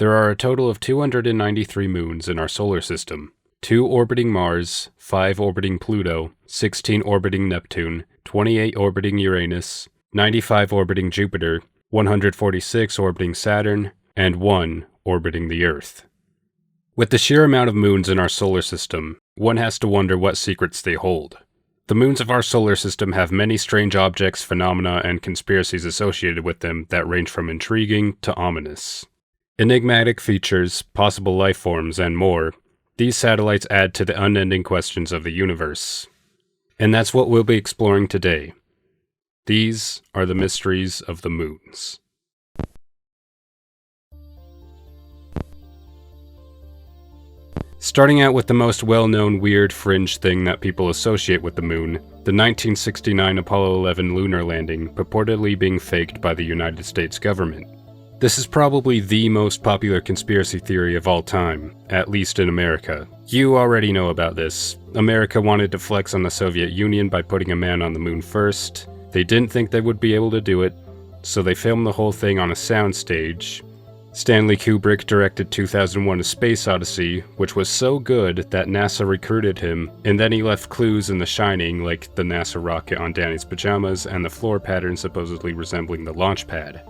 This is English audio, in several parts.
There are a total of 293 moons in our solar system, 2 orbiting Mars, 5 orbiting Pluto, 16 orbiting Neptune, 28 orbiting Uranus, 95 orbiting Jupiter, 146 orbiting Saturn, and 1 orbiting the Earth. With the sheer amount of moons in our solar system, one has to wonder what secrets they hold. The moons of our solar system have many strange objects, phenomena, and conspiracies associated with them that range from intriguing to ominous. Enigmatic features, possible life forms, and more, these satellites add to the unending questions of the universe. And that's what we'll be exploring today. These are the mysteries of the moons. Starting out with the most well-known weird fringe thing that people associate with the moon, the 1969 Apollo 11 lunar landing purportedly being faked by the United States government. This is probably the most popular conspiracy theory of all time, at least in America. You already know about this. America wanted to flex on the Soviet Union by putting a man on the moon first. They didn't think they would be able to do it, so they filmed the whole thing on a soundstage. Stanley Kubrick directed 2001: A Space Odyssey, which was so good that NASA recruited him, and then he left clues in The Shining, like the NASA rocket on Danny's pajamas and the floor pattern supposedly resembling the launch pad.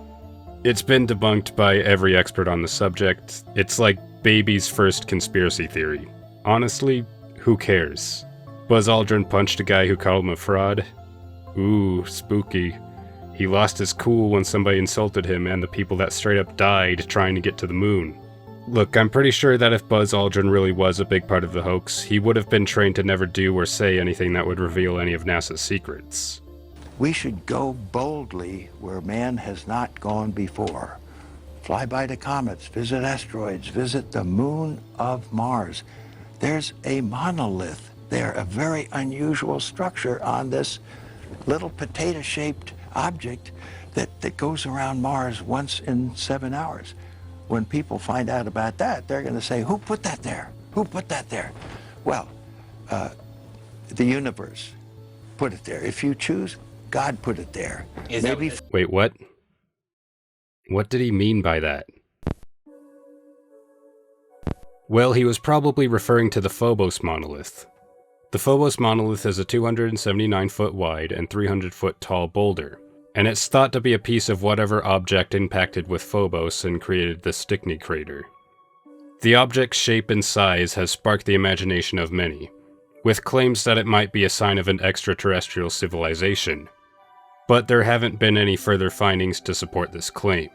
It's been debunked by every expert on the subject. It's like baby's first conspiracy theory. Honestly, who cares? Buzz Aldrin punched a guy who called him a fraud? Ooh, spooky. He lost his cool when somebody insulted him and the people that straight up died trying to get to the moon. Look, I'm pretty sure that if Buzz Aldrin really was a big part of the hoax, he would have been trained to never do or say anything that would reveal any of NASA's secrets. We should go boldly where man has not gone before. Fly by the comets, visit asteroids, visit the moon of Mars. There's a monolith there, a very unusual structure on this little potato-shaped object that goes around Mars once in 7 hours. When people find out about that, they're going to say, who put that there? Who put that there? Well, the universe put it there. If you choose, God put it there. Wait, what? What did he mean by that? Well, he was probably referring to the Phobos Monolith. The Phobos Monolith is a 279-foot wide and 300-foot tall boulder, and it's thought to be a piece of whatever object impacted with Phobos and created the Stickney crater. The object's shape and size has sparked the imagination of many, with claims that it might be a sign of an extraterrestrial civilization. But there haven't been any further findings to support this claim.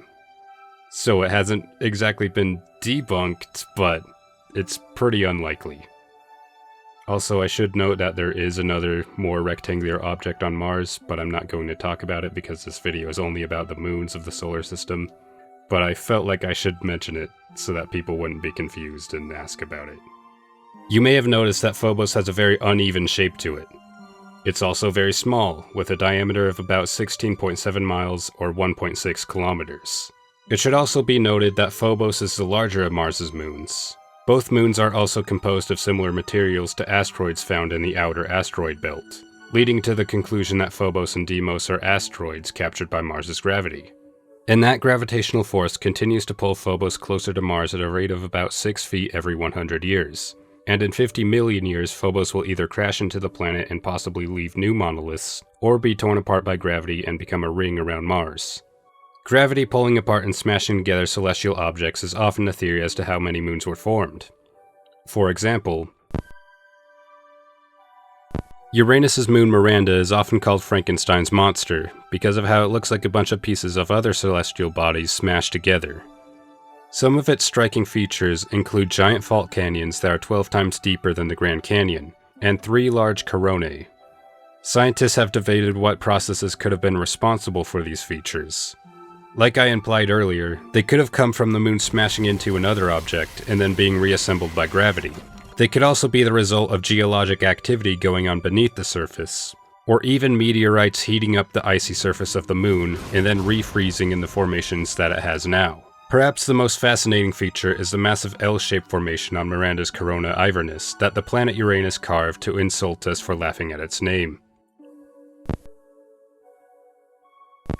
So it hasn't exactly been debunked, but it's pretty unlikely. Also, I should note that there is another, more rectangular object on Mars, but I'm not going to talk about it because this video is only about the moons of the solar system. But I felt like I should mention it so that people wouldn't be confused and ask about it. You may have noticed that Phobos has a very uneven shape to it. It's also very small, with a diameter of about 16.7 miles or 1.6 kilometers. It should also be noted that Phobos is the larger of Mars's moons. Both moons are also composed of similar materials to asteroids found in the outer asteroid belt, leading to the conclusion that Phobos and Deimos are asteroids captured by Mars's gravity. And that gravitational force continues to pull Phobos closer to Mars at a rate of about 6 feet every 100 years. And in 50 million years, Phobos will either crash into the planet and possibly leave new monoliths, or be torn apart by gravity and become a ring around Mars. Gravity pulling apart and smashing together celestial objects is often a theory as to how many moons were formed. For example, Uranus's moon Miranda is often called Frankenstein's monster because of how it looks like a bunch of pieces of other celestial bodies smashed together. Some of its striking features include giant fault canyons that are 12 times deeper than the Grand Canyon, and 3 large coronae. Scientists have debated what processes could have been responsible for these features. Like I implied earlier, they could have come from the moon smashing into another object and then being reassembled by gravity. They could also be the result of geologic activity going on beneath the surface, or even meteorites heating up the icy surface of the moon and then refreezing in the formations that it has now. Perhaps the most fascinating feature is the massive L-shaped formation on Miranda's corona Ivernus that the planet Uranus carved to insult us for laughing at its name.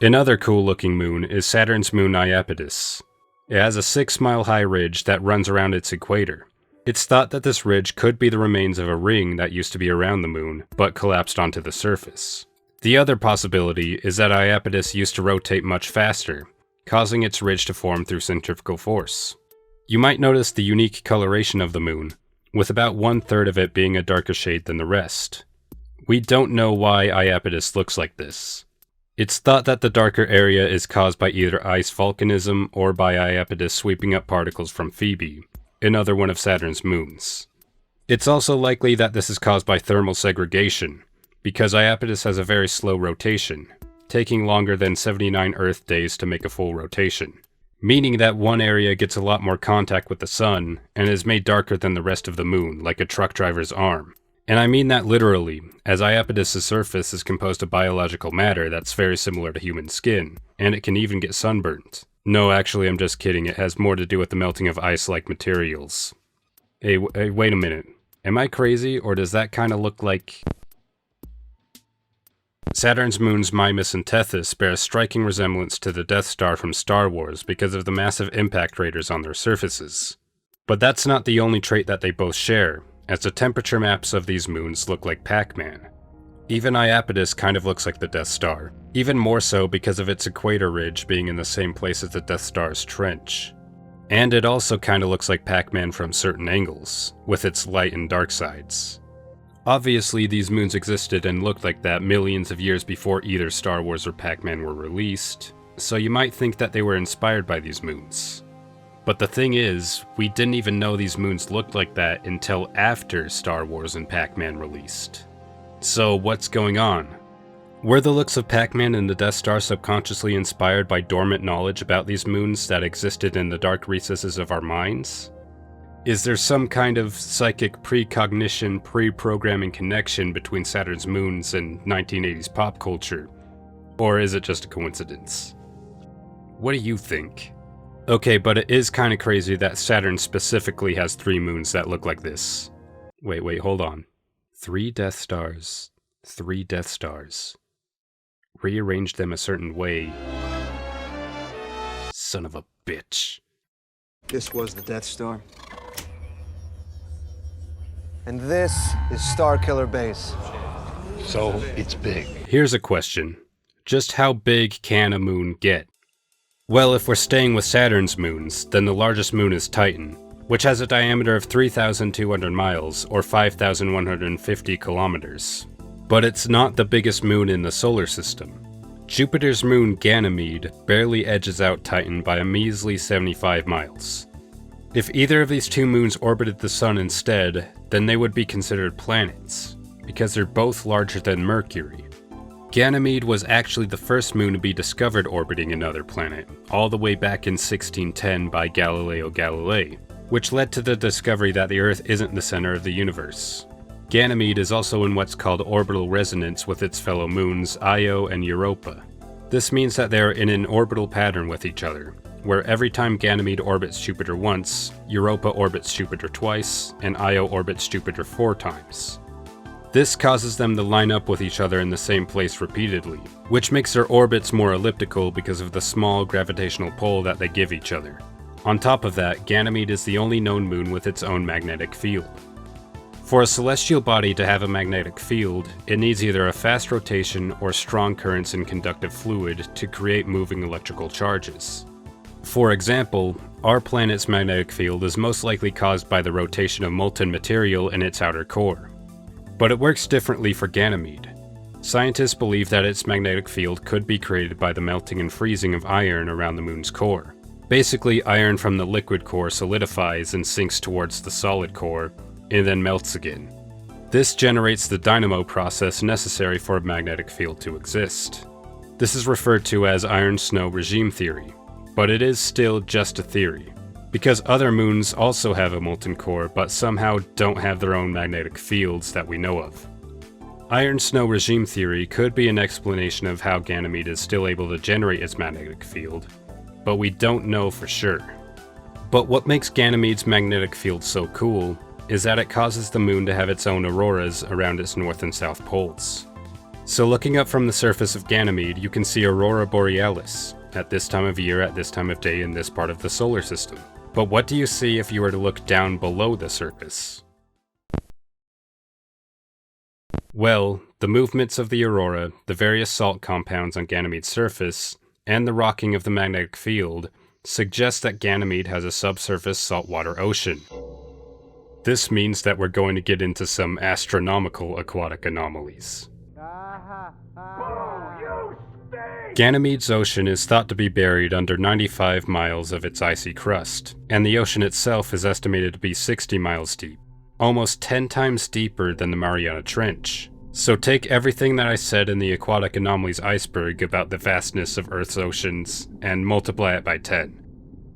Another cool-looking moon is Saturn's moon Iapetus. It has a 6-mile-high ridge that runs around its equator. It's thought that this ridge could be the remains of a ring that used to be around the moon, but collapsed onto the surface. The other possibility is that Iapetus used to rotate much faster, causing its ridge to form through centrifugal force. You might notice the unique coloration of the moon, with about 1/3 of it being a darker shade than the rest. We don't know why Iapetus looks like this. It's thought that the darker area is caused by either ice volcanism or by Iapetus sweeping up particles from Phoebe, another one of Saturn's moons. It's also likely that this is caused by thermal segregation, because Iapetus has a very slow rotation, taking longer than 79 Earth days to make a full rotation, meaning that one area gets a lot more contact with the sun and is made darker than the rest of the moon, like a truck driver's arm. And I mean that literally, as Iapetus' surface is composed of biological matter that's very similar to human skin, and it can even get sunburnt. No, actually, I'm just kidding, it has more to do with the melting of ice-like materials. Hey, wait a minute. Am I crazy, or does that kind of look like... Saturn's moons Mimas and Tethys bear a striking resemblance to the Death Star from Star Wars because of the massive impact craters on their surfaces. But that's not the only trait that they both share, as the temperature maps of these moons look like Pac-Man. Even Iapetus kind of looks like the Death Star, even more so because of its equator ridge being in the same place as the Death Star's trench. And it also kind of looks like Pac-Man from certain angles, with its light and dark sides. Obviously, these moons existed and looked like that millions of years before either Star Wars or Pac-Man were released, so you might think that they were inspired by these moons. But the thing is, we didn't even know these moons looked like that until after Star Wars and Pac-Man released. So what's going on? Were the looks of Pac-Man and the Death Star subconsciously inspired by dormant knowledge about these moons that existed in the dark recesses of our minds? Is there some kind of psychic precognition, pre-programming connection between Saturn's moons and 1980s pop culture? Or is it just a coincidence? What do you think? Okay, but it is kind of crazy that Saturn specifically has 3 moons that look like this. Wait, hold on. 3 Death Stars. 3 Death Stars. Rearrange them a certain way. Son of a bitch. This was the Death Star. And this is Starkiller Base. So it's big. Here's a question. Just how big can a moon get? Well, if we're staying with Saturn's moons, then the largest moon is Triton, which has a diameter of 3,200 miles, or 5,150 kilometers. But it's not the biggest moon in the solar system. Jupiter's moon Ganymede barely edges out Triton by a measly 75 miles. If either of these 2 moons orbited the Sun instead, then they would be considered planets, because they're both larger than Mercury. Ganymede was actually the first moon to be discovered orbiting another planet, all the way back in 1610 by Galileo Galilei, which led to the discovery that the Earth isn't the center of the universe. Ganymede is also in what's called orbital resonance with its fellow moons Io and Europa. This means that they are in an orbital pattern with each other, where every time Ganymede orbits Jupiter once, Europa orbits Jupiter twice, and Io orbits Jupiter 4 times. This causes them to line up with each other in the same place repeatedly, which makes their orbits more elliptical because of the small gravitational pull that they give each other. On top of that, Ganymede is the only known moon with its own magnetic field. For a celestial body to have a magnetic field, it needs either a fast rotation or strong currents in conductive fluid to create moving electrical charges. For example, our planet's magnetic field is most likely caused by the rotation of molten material in its outer core. But it works differently for Ganymede. Scientists believe that its magnetic field could be created by the melting and freezing of iron around the moon's core. Basically, iron from the liquid core solidifies and sinks towards the solid core, and then melts again. This generates the dynamo process necessary for a magnetic field to exist. This is referred to as iron snow regime theory, but it is still just a theory, because other moons also have a molten core but somehow don't have their own magnetic fields that we know of. Iron snow regime theory could be an explanation of how Ganymede is still able to generate its magnetic field, but we don't know for sure. But what makes Ganymede's magnetic field so cool is that it causes the moon to have its own auroras around its north and south poles. So looking up from the surface of Ganymede, you can see Aurora Borealis, at this time of year, at this time of day in this part of the solar system. But what do you see if you were to look down below the surface? Well, the movements of the aurora, the various salt compounds on Ganymede's surface, and the rocking of the magnetic field suggest that Ganymede has a subsurface saltwater ocean. This means that we're going to get into some astronomical aquatic anomalies. Ganymede's ocean is thought to be buried under 95 miles of its icy crust, and the ocean itself is estimated to be 60 miles deep, almost 10 times deeper than the Mariana Trench. So take everything that I said in the aquatic anomalies iceberg about the vastness of Earth's oceans and multiply it by 10.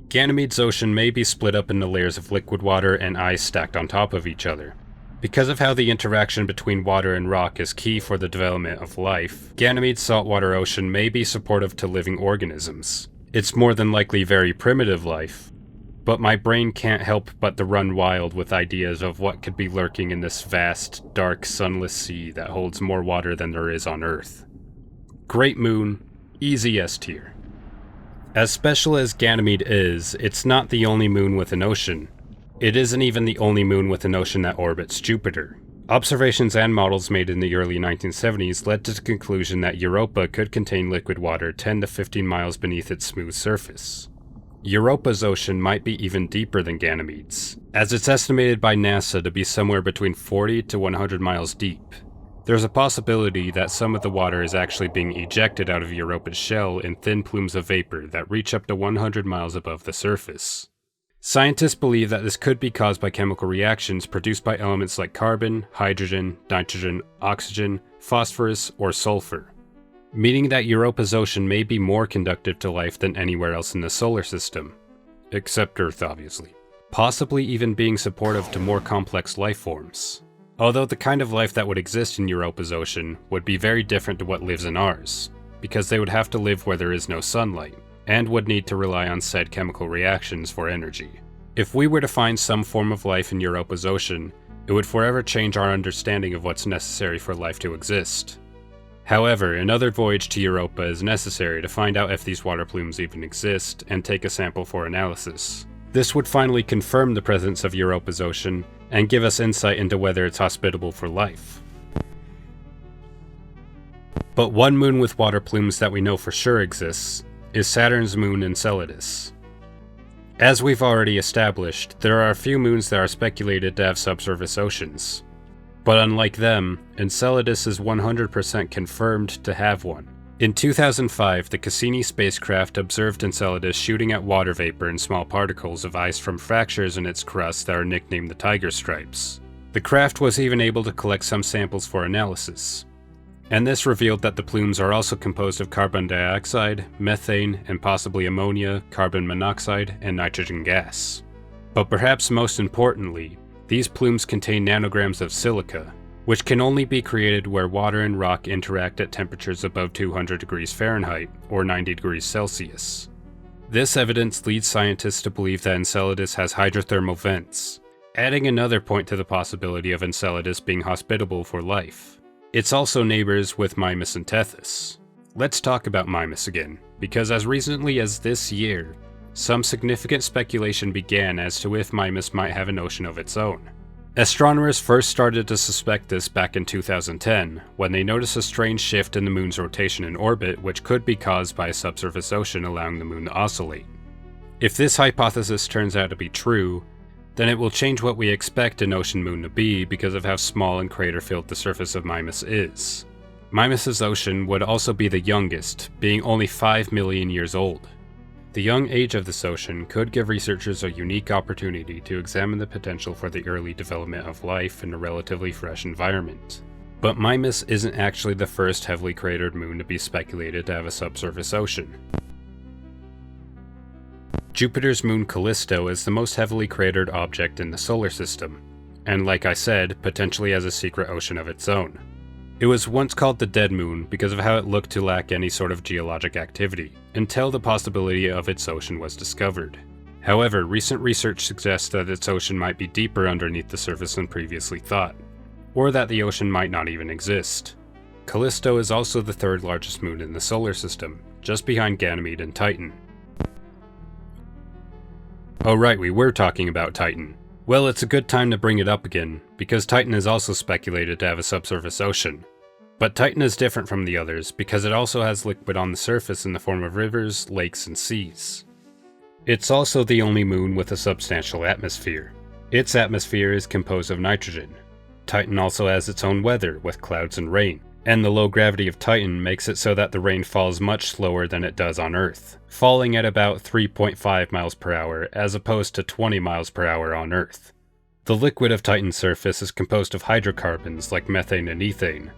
Ganymede's ocean may be split up into layers of liquid water and ice stacked on top of each other. Because of how the interaction between water and rock is key for the development of life, Ganymede's saltwater ocean may be supportive to living organisms. It's more than likely very primitive life, but my brain can't help but to run wild with ideas of what could be lurking in this vast, dark, sunless sea that holds more water than there is on Earth. Great moon, easy S tier. As special as Ganymede is, it's not the only moon with an ocean. It isn't even the only moon with an ocean that orbits Jupiter. Observations and models made in the early 1970s led to the conclusion that Europa could contain liquid water 10 to 15 miles beneath its smooth surface. Europa's ocean might be even deeper than Ganymede's, as it's estimated by NASA to be somewhere between 40 to 100 miles deep. There's a possibility that some of the water is actually being ejected out of Europa's shell in thin plumes of vapor that reach up to 100 miles above the surface. Scientists believe that this could be caused by chemical reactions produced by elements like carbon, hydrogen, nitrogen, oxygen, phosphorus, or sulfur, meaning that Europa's ocean may be more conducive to life than anywhere else in the solar system, except Earth obviously, possibly even being supportive to more complex life forms. Although the kind of life that would exist in Europa's ocean would be very different to what lives in ours, because they would have to live where there is no sunlight, and would need to rely on said chemical reactions for energy. If we were to find some form of life in Europa's ocean, it would forever change our understanding of what's necessary for life to exist. However, another voyage to Europa is necessary to find out if these water plumes even exist and take a sample for analysis. This would finally confirm the presence of Europa's ocean and give us insight into whether it's hospitable for life. But one moon with water plumes that we know for sure exists is Saturn's moon Enceladus. As we've already established, there are a few moons that are speculated to have subsurface oceans. But unlike them, Enceladus is 100% confirmed to have one. In 2005, the Cassini spacecraft observed Enceladus shooting out water vapor and small particles of ice from fractures in its crust that are nicknamed the Tiger Stripes. The craft was even able to collect some samples for analysis, and this revealed that the plumes are also composed of carbon dioxide, methane, and possibly ammonia, carbon monoxide, and nitrogen gas. But perhaps most importantly, these plumes contain nanograms of silica, which can only be created where water and rock interact at temperatures above 200 degrees Fahrenheit or 90 degrees Celsius. This evidence leads scientists to believe that Enceladus has hydrothermal vents, adding another point to the possibility of Enceladus being hospitable for life. It's also neighbors with Mimas and Tethys. Let's talk about Mimas again, because as recently as this year, some significant speculation began as to if Mimas might have an ocean of its own. Astronomers first started to suspect this back in 2010, when they noticed a strange shift in the moon's rotation and orbit which could be caused by a subsurface ocean allowing the moon to oscillate. If this hypothesis turns out to be true, then it will change what we expect an ocean moon to be because of how small and crater-filled the surface of Mimas is. Mimas' ocean would also be the youngest, being only 5 million years old. The young age of this ocean could give researchers a unique opportunity to examine the potential for the early development of life in a relatively fresh environment. But Mimas isn't actually the first heavily cratered moon to be speculated to have a subsurface ocean. Jupiter's moon Callisto is the most heavily cratered object in the solar system, and like I said, potentially has a secret ocean of its own. It was once called the Dead Moon because of how it looked to lack any sort of geologic activity, until the possibility of its ocean was discovered. However, recent research suggests that its ocean might be deeper underneath the surface than previously thought, or that the ocean might not even exist. Callisto is also the third largest moon in the solar system, just behind Ganymede and Triton. Oh right, we were talking about Triton. Well, it's a good time to bring it up again, because Triton is also speculated to have a subsurface ocean. But Triton is different from the others because it also has liquid on the surface in the form of rivers, lakes, and seas. It's also the only moon with a substantial atmosphere. Its atmosphere is composed of nitrogen. Triton also has its own weather with clouds and rain, and the low gravity of Triton makes it so that the rain falls much slower than it does on Earth, falling at about 3.5 miles per hour as opposed to 20 miles per hour on Earth. The liquid of Triton's surface is composed of hydrocarbons like methane and ethane,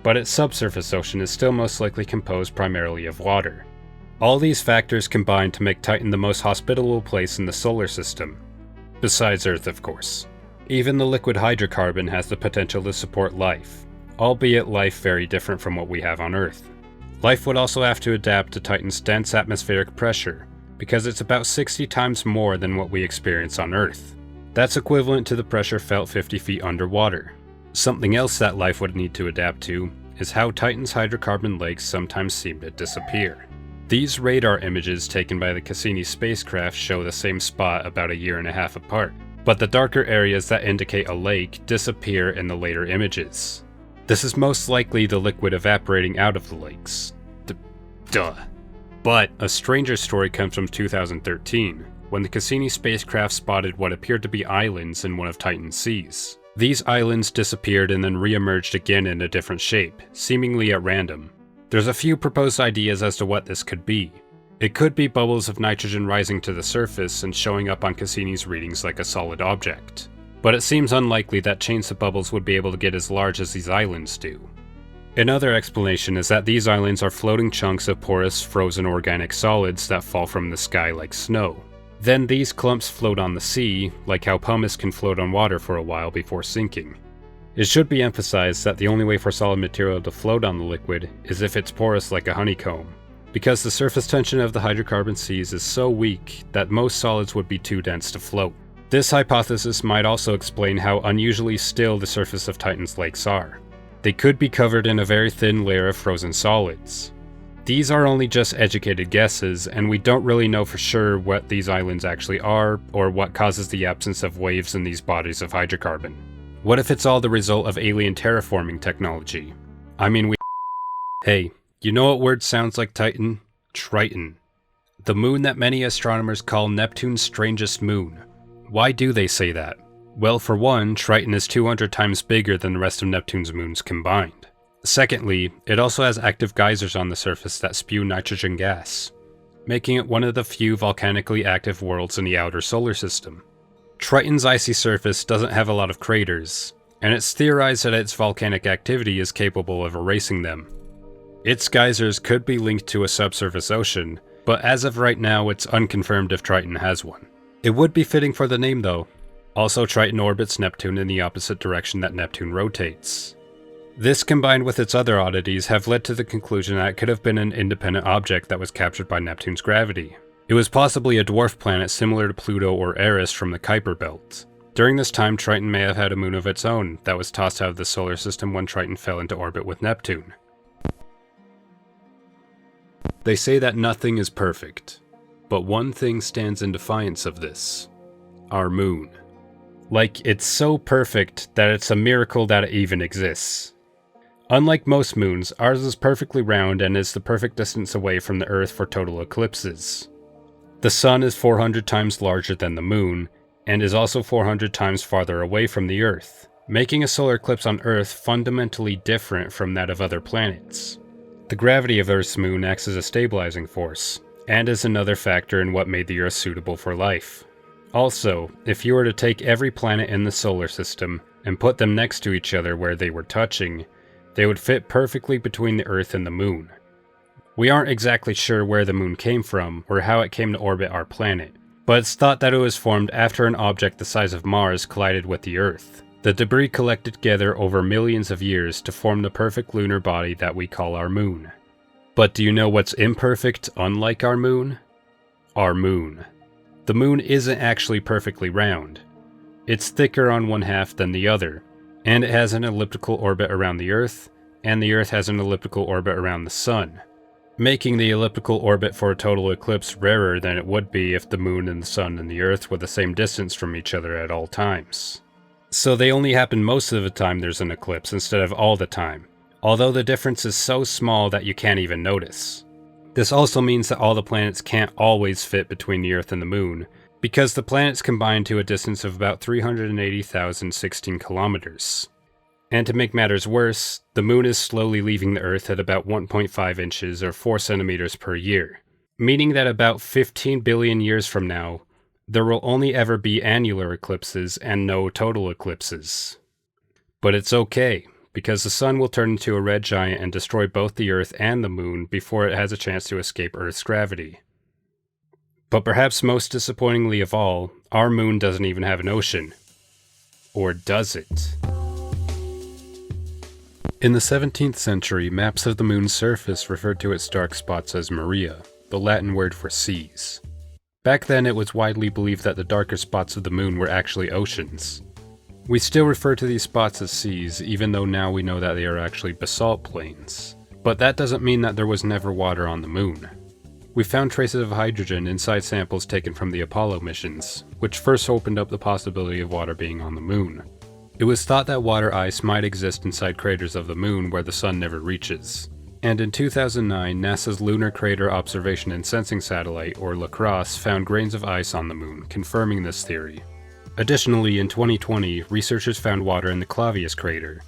but its subsurface ocean is still most likely composed primarily of water. All these factors combine to make Triton the most hospitable place in the solar system, besides Earth of course. Even the liquid hydrocarbon has the potential to support life, albeit life very different from what we have on Earth. Life would also have to adapt to Triton's dense atmospheric pressure, because it's about 60 times more than what we experience on Earth. That's equivalent to the pressure felt 50 feet underwater. Something else that life would need to adapt to is how Triton's hydrocarbon lakes sometimes seem to disappear. These radar images taken by the Cassini spacecraft show the same spot about a year and a half apart, but the darker areas that indicate a lake disappear in the later images. This is most likely the liquid evaporating out of the lakes. Duh. But a stranger story comes from 2013, when the Cassini spacecraft spotted what appeared to be islands in one of Triton's seas. These islands disappeared and then re-emerged again in a different shape, seemingly at random. There's a few proposed ideas as to what this could be. It could be bubbles of nitrogen rising to the surface and showing up on Cassini's readings like a solid object. But it seems unlikely that chains of bubbles would be able to get as large as these islands do. Another explanation is that these islands are floating chunks of porous, frozen organic solids that fall from the sky like snow. Then these clumps float on the sea, like how pumice can float on water for a while before sinking. It should be emphasized that the only way for solid material to float on the liquid is if it's porous like a honeycomb, because the surface tension of the hydrocarbon seas is so weak that most solids would be too dense to float. This hypothesis might also explain how unusually still the surface of Triton's lakes are. They could be covered in a very thin layer of frozen solids. These are only just educated guesses, and we don't really know for sure what these islands actually are, or what causes the absence of waves in these bodies of hydrocarbon. What if it's all the result of alien terraforming technology? I mean, Hey, you know what word sounds like Triton? Triton. The moon that many astronomers call Neptune's strangest moon. Why do they say that? Well, for one, Triton is 200 times bigger than the rest of Neptune's moons combined. Secondly, it also has active geysers on the surface that spew nitrogen gas, making it one of the few volcanically active worlds in the outer solar system. Triton's icy surface doesn't have a lot of craters, and it's theorized that its volcanic activity is capable of erasing them. Its geysers could be linked to a subsurface ocean, but as of right now it's unconfirmed if Triton has one. It would be fitting for the name though. Also, Triton orbits Neptune in the opposite direction that Neptune rotates. This combined with its other oddities have led to the conclusion that it could have been an independent object that was captured by Neptune's gravity. It was possibly a dwarf planet similar to Pluto or Eris from the Kuiper Belt. During this time, Triton may have had a moon of its own that was tossed out of the solar system when Triton fell into orbit with Neptune. They say that nothing is perfect, but one thing stands in defiance of this. Our moon. Like, it's so perfect that it's a miracle that it even exists. Unlike most moons, ours is perfectly round and is the perfect distance away from the Earth for total eclipses. The Sun is 400 times larger than the Moon, and is also 400 times farther away from the Earth, making a solar eclipse on Earth fundamentally different from that of other planets. The gravity of Earth's moon acts as a stabilizing force, and is another factor in what made the Earth suitable for life. Also, if you were to take every planet in the solar system and put them next to each other where they were touching, they would fit perfectly between the Earth and the Moon. We aren't exactly sure where the Moon came from or how it came to orbit our planet, but it's thought that it was formed after an object the size of Mars collided with the Earth. The debris collected together over millions of years to form the perfect lunar body that we call our Moon. But do you know what's imperfect, unlike our Moon? Our Moon. The Moon isn't actually perfectly round. It's thicker on one half than the other, and it has an elliptical orbit around the Earth, and the Earth has an elliptical orbit around the Sun, making the elliptical orbit for a total eclipse rarer than it would be if the Moon and the Sun and the Earth were the same distance from each other at all times. So they only happen most of the time there's an eclipse instead of all the time, although the difference is so small that you can't even notice. This also means that all the planets can't always fit between the Earth and the Moon, because the planets combine to a distance of about 380,016 kilometers. And to make matters worse, the Moon is slowly leaving the Earth at about 1.5 inches or 4 centimeters per year, meaning that about 15 billion years from now, there will only ever be annular eclipses and no total eclipses. But it's okay, because the Sun will turn into a red giant and destroy both the Earth and the Moon before it has a chance to escape Earth's gravity. But perhaps most disappointingly of all, our Moon doesn't even have an ocean. Or does it? In the 17th century, maps of the Moon's surface referred to its dark spots as Maria, the Latin word for seas. Back then it was widely believed that the darker spots of the Moon were actually oceans. We still refer to these spots as seas, even though now we know that they are actually basalt plains. But that doesn't mean that there was never water on the Moon. We found traces of hydrogen inside samples taken from the Apollo missions, which first opened up the possibility of water being on the Moon. It was thought that water ice might exist inside craters of the Moon where the Sun never reaches. And in 2009, NASA's Lunar Crater Observation and Sensing Satellite, or LaCrosse, found grains of ice on the Moon, confirming this theory. Additionally, in 2020, researchers found water in the Clavius crater,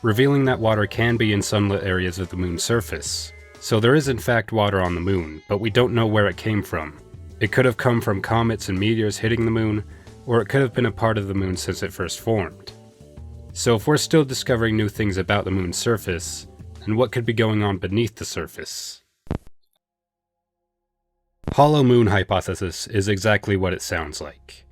revealing that water can be in sunlit areas of the Moon's surface. So there is in fact water on the Moon, but we don't know where it came from. It could have come from comets and meteors hitting the Moon, or it could have been a part of the Moon since it first formed. So if we're still discovering new things about the Moon's surface, then what could be going on beneath the surface? Hollow Moon hypothesis is exactly what it sounds like.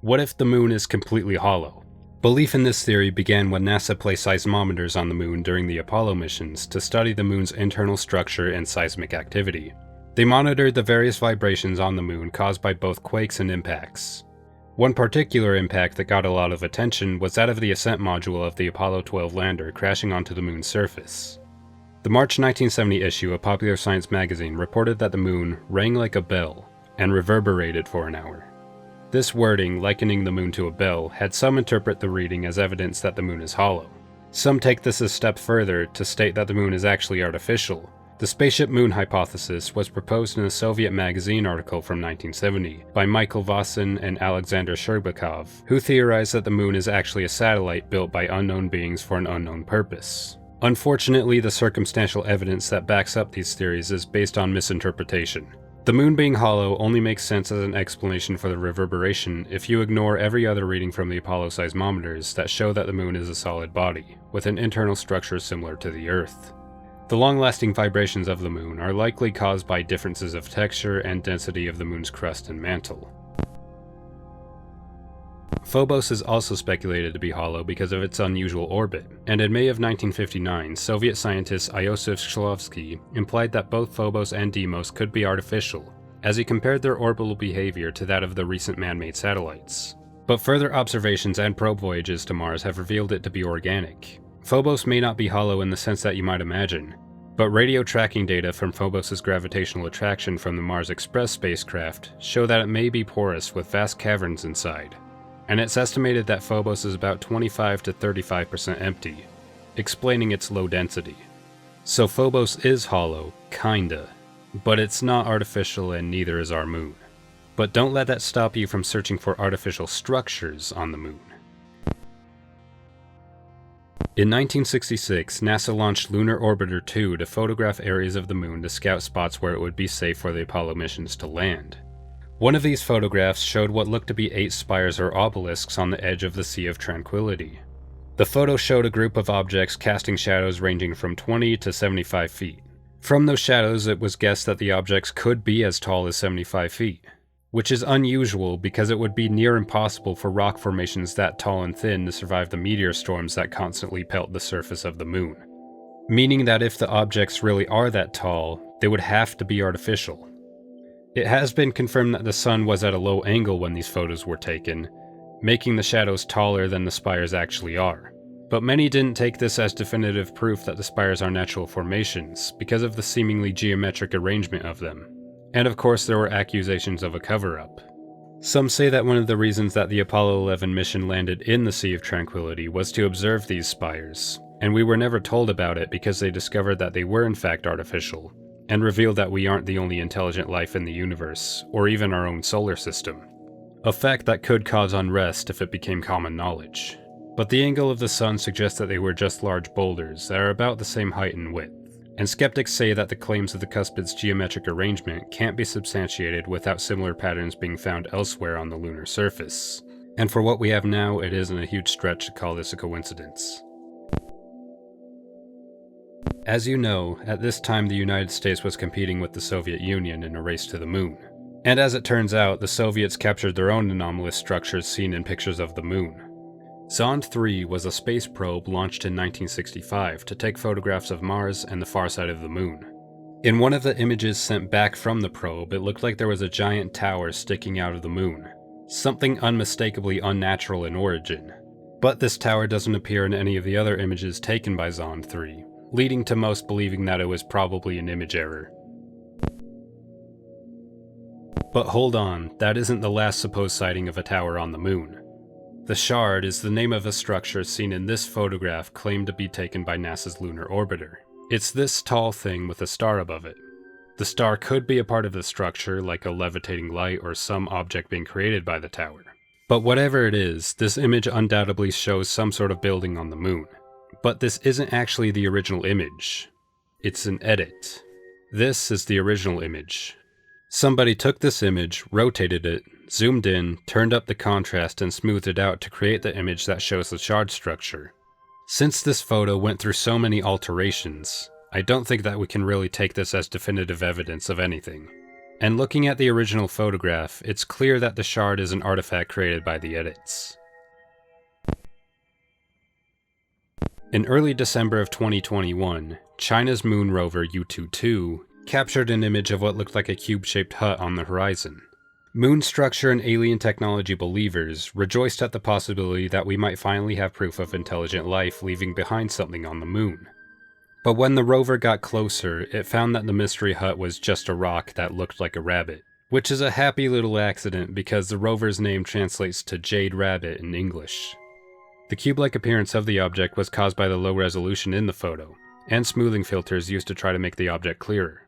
What if the Moon is completely hollow? Belief in this theory began when NASA placed seismometers on the Moon during the Apollo missions to study the Moon's internal structure and seismic activity. They monitored the various vibrations on the Moon caused by both quakes and impacts. One particular impact that got a lot of attention was that of the ascent module of the Apollo 12 lander crashing onto the Moon's surface. The March 1970 issue of Popular Science magazine reported that the Moon rang like a bell and reverberated for an hour. This wording, likening the Moon to a bell, had some interpret the reading as evidence that the Moon is hollow. Some take this a step further to state that the Moon is actually artificial. The Spaceship Moon hypothesis was proposed in a Soviet magazine article from 1970 by Michael Vosin and Alexander Sherbakov, who theorized that the Moon is actually a satellite built by unknown beings for an unknown purpose. Unfortunately, the circumstantial evidence that backs up these theories is based on misinterpretation. The Moon being hollow only makes sense as an explanation for the reverberation if you ignore every other reading from the Apollo seismometers that show that the Moon is a solid body, with an internal structure similar to the Earth. The long-lasting vibrations of the Moon are likely caused by differences of texture and density of the Moon's crust and mantle. Phobos is also speculated to be hollow because of its unusual orbit, and in May of 1959, Soviet scientist Iosif Shklovsky implied that both Phobos and Deimos could be artificial, as he compared their orbital behavior to that of the recent man-made satellites. But further observations and probe voyages to Mars have revealed it to be organic. Phobos may not be hollow in the sense that you might imagine, but radio tracking data from Phobos' gravitational attraction from the Mars Express spacecraft show that it may be porous with vast caverns inside. And it's estimated that Phobos is about 25 to 35% empty, explaining its low density. So Phobos is hollow, kinda, but it's not artificial and neither is our Moon. But don't let that stop you from searching for artificial structures on the Moon. In 1966, NASA launched Lunar Orbiter 2 to photograph areas of the Moon to scout spots where it would be safe for the Apollo missions to land. One of these photographs showed what looked to be 8 spires or obelisks on the edge of the Sea of Tranquility. The photo showed a group of objects casting shadows ranging from 20 to 75 feet. From those shadows, it was guessed that the objects could be as tall as 75 feet, which is unusual because it would be near impossible for rock formations that tall and thin to survive the meteor storms that constantly pelt the surface of the Moon. Meaning that if the objects really are that tall, they would have to be artificial. It has been confirmed that the Sun was at a low angle when these photos were taken, making the shadows taller than the spires actually are. But many didn't take this as definitive proof that the spires are natural formations, because of the seemingly geometric arrangement of them. And of course there were accusations of a cover-up. Some say that one of the reasons that the Apollo 11 mission landed in the Sea of Tranquility was to observe these spires, and we were never told about it because they discovered that they were in fact artificial, and revealed that we aren't the only intelligent life in the universe, or even our own solar system. A fact that could cause unrest if it became common knowledge. But the angle of the sun suggests that they were just large boulders that are about the same height and width, and skeptics say that the claims of the Cuspids' geometric arrangement can't be substantiated without similar patterns being found elsewhere on the lunar surface. And for what we have now, it isn't a huge stretch to call this a coincidence. As you know, at this time the United States was competing with the Soviet Union in a race to the moon. And as it turns out, the Soviets captured their own anomalous structures seen in pictures of the moon. Zond 3 was a space probe launched in 1965 to take photographs of Mars and the far side of the moon. In one of the images sent back from the probe, it looked like there was a giant tower sticking out of the moon. Something unmistakably unnatural in origin. But this tower doesn't appear in any of the other images taken by Zond 3, leading to most believing that it was probably an image error. But hold on, that isn't the last supposed sighting of a tower on the moon. The Shard is the name of a structure seen in this photograph claimed to be taken by NASA's lunar orbiter. It's this tall thing with a star above it. The star could be a part of the structure, like a levitating light or some object being created by the tower. But whatever it is, this image undoubtedly shows some sort of building on the moon. But this isn't actually the original image. It's an edit. This is the original image. Somebody took this image, rotated it, zoomed in, turned up the contrast and smoothed it out to create the image that shows the shard structure. Since this photo went through so many alterations, I don't think that we can really take this as definitive evidence of anything. And looking at the original photograph, it's clear that the shard is an artifact created by the edits. In early December of 2021, China's moon rover Yutu-2 captured an image of what looked like a cube-shaped hut on the horizon. Moon structure and alien technology believers rejoiced at the possibility that we might finally have proof of intelligent life leaving behind something on the moon. But when the rover got closer, it found that the mystery hut was just a rock that looked like a rabbit, which is a happy little accident because the rover's name translates to Jade Rabbit in English. The cube-like appearance of the object was caused by the low resolution in the photo, and smoothing filters used to try to make the object clearer.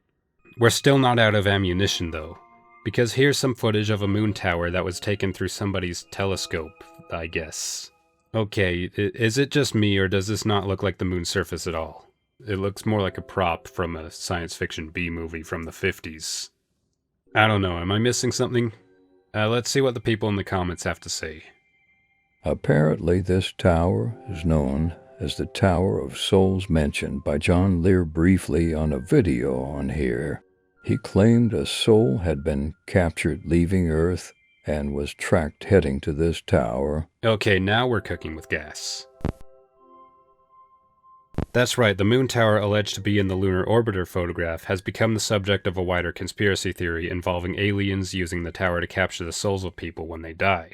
We're still not out of ammunition though, because here's some footage of a moon tower that was taken through somebody's telescope, I guess. Okay, is it just me or does this not look like the moon's surface at all? It looks more like a prop from a science fiction B-movie from the 50s. I don't know, am I missing something? Let's see what the people in the comments have to say. Apparently this tower is known as the Tower of Souls mentioned by John Lear briefly on a video on here. He claimed a soul had been captured leaving Earth and was tracked heading to this tower. Okay, now we're cooking with gas. That's right, the moon tower alleged to be in the lunar orbiter photograph has become the subject of a wider conspiracy theory involving aliens using the tower to capture the souls of people when they die.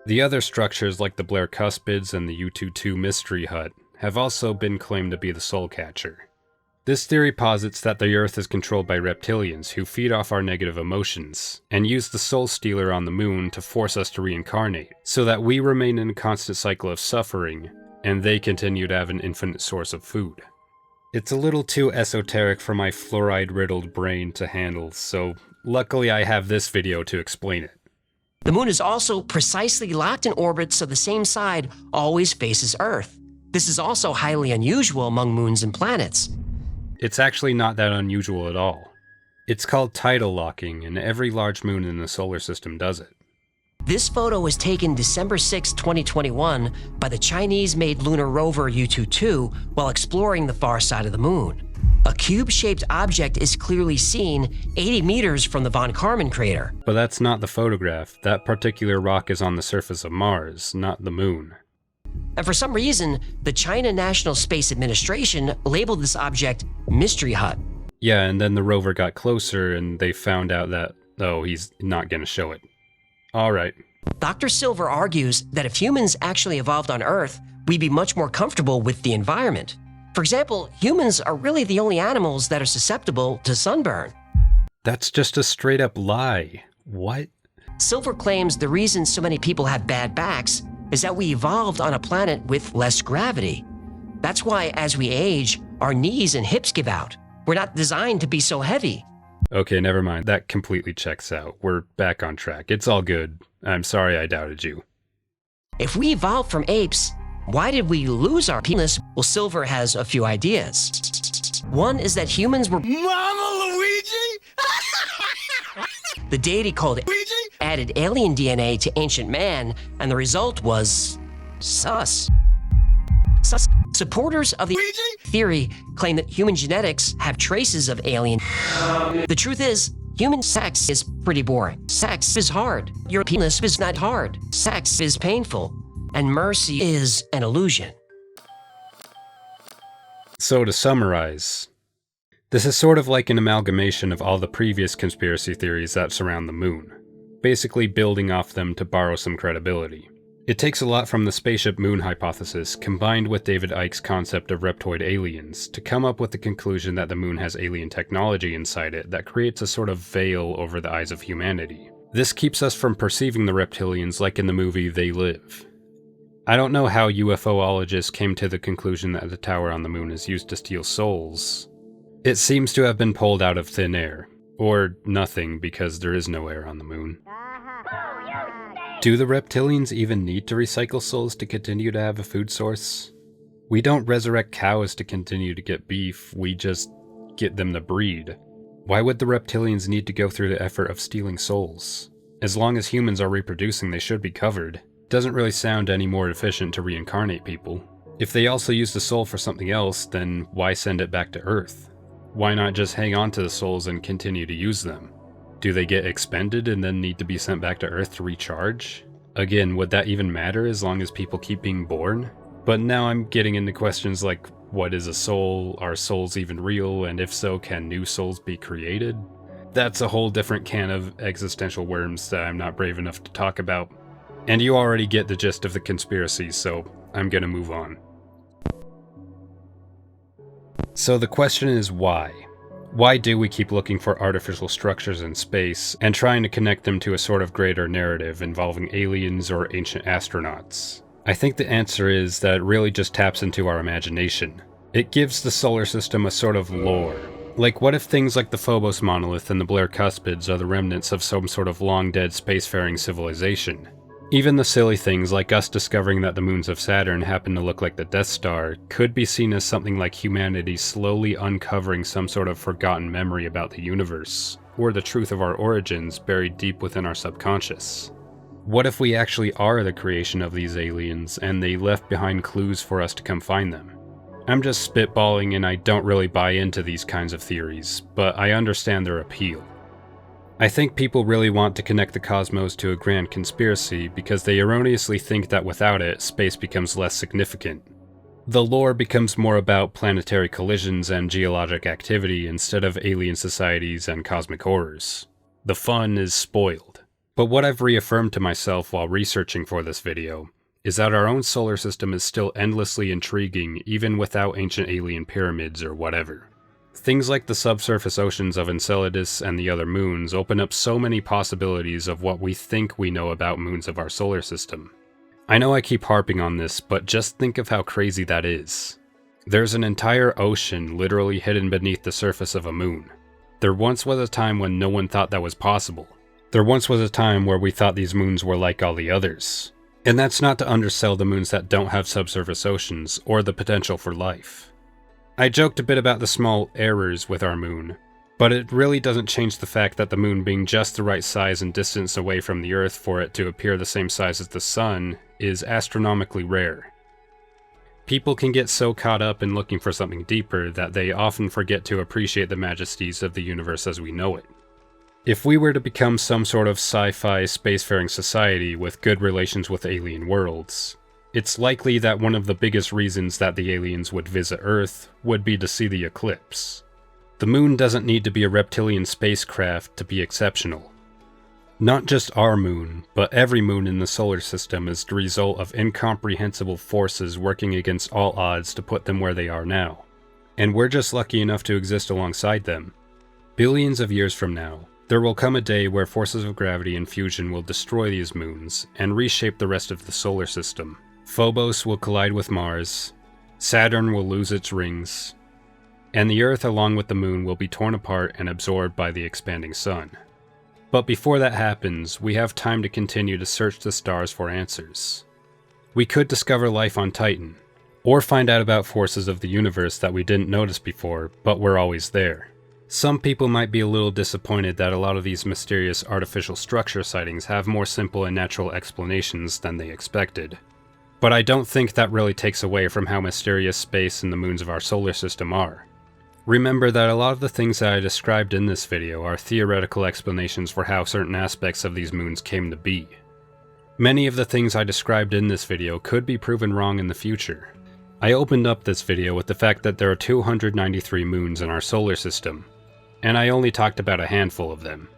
The other structures like the Blair Cuspids and the Yutu-2 Mystery Hut have also been claimed to be the soul catcher. This theory posits that the Earth is controlled by reptilians who feed off our negative emotions, and use the soul stealer on the moon to force us to reincarnate, so that we remain in a constant cycle of suffering, and they continue to have an infinite source of food. It's a little too esoteric for my fluoride-riddled brain to handle, so luckily I have this video to explain it. The moon is also precisely locked in orbit so the same side always faces Earth. This is also highly unusual among moons and planets. It's actually not that unusual at all. It's called tidal locking, and every large moon in the solar system does it. This photo was taken December 6, 2021 by the Chinese-made lunar rover Yutu-2 while exploring the far side of the moon. A cube-shaped object is clearly seen 80 meters from the Von Karman crater. But that's not the photograph. That particular rock is on the surface of Mars, not the moon. And for some reason, the China National Space Administration labeled this object Mystery Hut. Yeah, and then the rover got closer and they found out that, oh, he's not gonna show it. Alright. Dr. Silver argues that if humans actually evolved on Earth, we'd be much more comfortable with the environment. For example, humans are really the only animals that are susceptible to sunburn. That's just a straight up lie. What? Silver claims the reason so many people have bad backs is that we evolved on a planet with less gravity. That's why, as we age, our knees and hips give out. We're not designed to be so heavy. Okay, never mind. That completely checks out. We're back on track. It's all good. I'm sorry I doubted you. If we evolved from apes, why did we lose our penis? Well, Silver has a few ideas. One is that humans were Mama Luigi? the deity called Luigi? added alien DNA to ancient man, and the result was sus. Supporters of the Luigi? theory claim that human genetics have traces of alien. The truth is, human sex is pretty boring. Sex is hard. Your penis is not hard. Sex is painful. And mercy is an illusion. So to summarize, this is sort of like an amalgamation of all the previous conspiracy theories that surround the moon, basically building off them to borrow some credibility. It takes a lot from the spaceship moon hypothesis, combined with David Icke's concept of reptoid aliens, to come up with the conclusion that the moon has alien technology inside it that creates a sort of veil over the eyes of humanity. This keeps us from perceiving the reptilians like in the movie They Live. I don't know how UFOologists came to the conclusion that the tower on the moon is used to steal souls. It seems to have been pulled out of thin air. Or nothing, because there is no air on the moon. Do the reptilians even need to recycle souls to continue to have a food source? We don't resurrect cows to continue to get beef, we just get them to breed. Why would the reptilians need to go through the effort of stealing souls? As long as humans are reproducing, they should be covered. Doesn't really sound any more efficient to reincarnate people. If they also use the soul for something else, then why send it back to Earth? Why not just hang on to the souls and continue to use them? Do they get expended and then need to be sent back to Earth to recharge? Again, would that even matter as long as people keep being born? But now I'm getting into questions like, what is a soul? Are souls even real? And if so, can new souls be created? That's a whole different can of existential worms that I'm not brave enough to talk about. And you already get the gist of the conspiracy, so I'm gonna move on. So the question is why? Why do we keep looking for artificial structures in space and trying to connect them to a sort of greater narrative involving aliens or ancient astronauts? I think the answer is that it really just taps into our imagination. It gives the solar system a sort of lore. Like, what if things like the Phobos Monolith and the Blair Cuspids are the remnants of some sort of long-dead spacefaring civilization? Even the silly things like us discovering that the moons of Saturn happen to look like the Death Star could be seen as something like humanity slowly uncovering some sort of forgotten memory about the universe, or the truth of our origins buried deep within our subconscious. What if we actually are the creation of these aliens and they left behind clues for us to come find them? I'm just spitballing and I don't really buy into these kinds of theories, but I understand their appeal. I think people really want to connect the cosmos to a grand conspiracy because they erroneously think that without it, space becomes less significant. The lore becomes more about planetary collisions and geologic activity instead of alien societies and cosmic horrors. The fun is spoiled. But what I've reaffirmed to myself while researching for this video is that our own solar system is still endlessly intriguing even without ancient alien pyramids or whatever. Things like the subsurface oceans of Enceladus and the other moons open up so many possibilities of what we think we know about moons of our solar system. I know I keep harping on this, but just think of how crazy that is. There's an entire ocean literally hidden beneath the surface of a moon. There once was a time when no one thought that was possible. There once was a time where we thought these moons were like all the others. And that's not to undersell the moons that don't have subsurface oceans or the potential for life. I joked a bit about the small errors with our moon, but it really doesn't change the fact that the moon being just the right size and distance away from the Earth for it to appear the same size as the Sun is astronomically rare. People can get so caught up in looking for something deeper that they often forget to appreciate the majesties of the universe as we know it. If we were to become some sort of sci-fi spacefaring society with good relations with alien worlds, it's likely that one of the biggest reasons that the aliens would visit Earth would be to see the eclipse. The moon doesn't need to be a reptilian spacecraft to be exceptional. Not just our moon, but every moon in the solar system is the result of incomprehensible forces working against all odds to put them where they are now. And we're just lucky enough to exist alongside them. Billions of years from now, there will come a day where forces of gravity and fusion will destroy these moons and reshape the rest of the solar system. Phobos will collide with Mars, Saturn will lose its rings, and the Earth along with the moon will be torn apart and absorbed by the expanding sun. But before that happens, we have time to continue to search the stars for answers. We could discover life on Titan, or find out about forces of the universe that we didn't notice before, but were always there. Some people might be a little disappointed that a lot of these mysterious artificial structure sightings have more simple and natural explanations than they expected. But I don't think that really takes away from how mysterious space and the moons of our solar system are. Remember that a lot of the things that I described in this video are theoretical explanations for how certain aspects of these moons came to be. Many of the things I described in this video could be proven wrong in the future. I opened up this video with the fact that there are 293 moons in our solar system, and I only talked about a handful of them.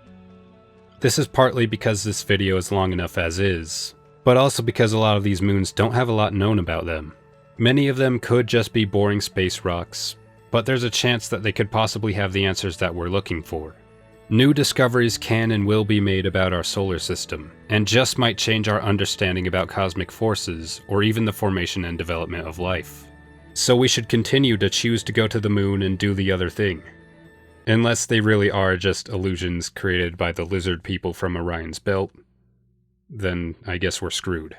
This is partly because this video is long enough as is, but also because a lot of these moons don't have a lot known about them. Many of them could just be boring space rocks, but there's a chance that they could possibly have the answers that we're looking for. New discoveries can and will be made about our solar system, and just might change our understanding about cosmic forces, or even the formation and development of life. So we should continue to choose to go to the moon and do the other thing. Unless they really are just illusions created by the lizard people from Orion's belt, then I guess we're screwed.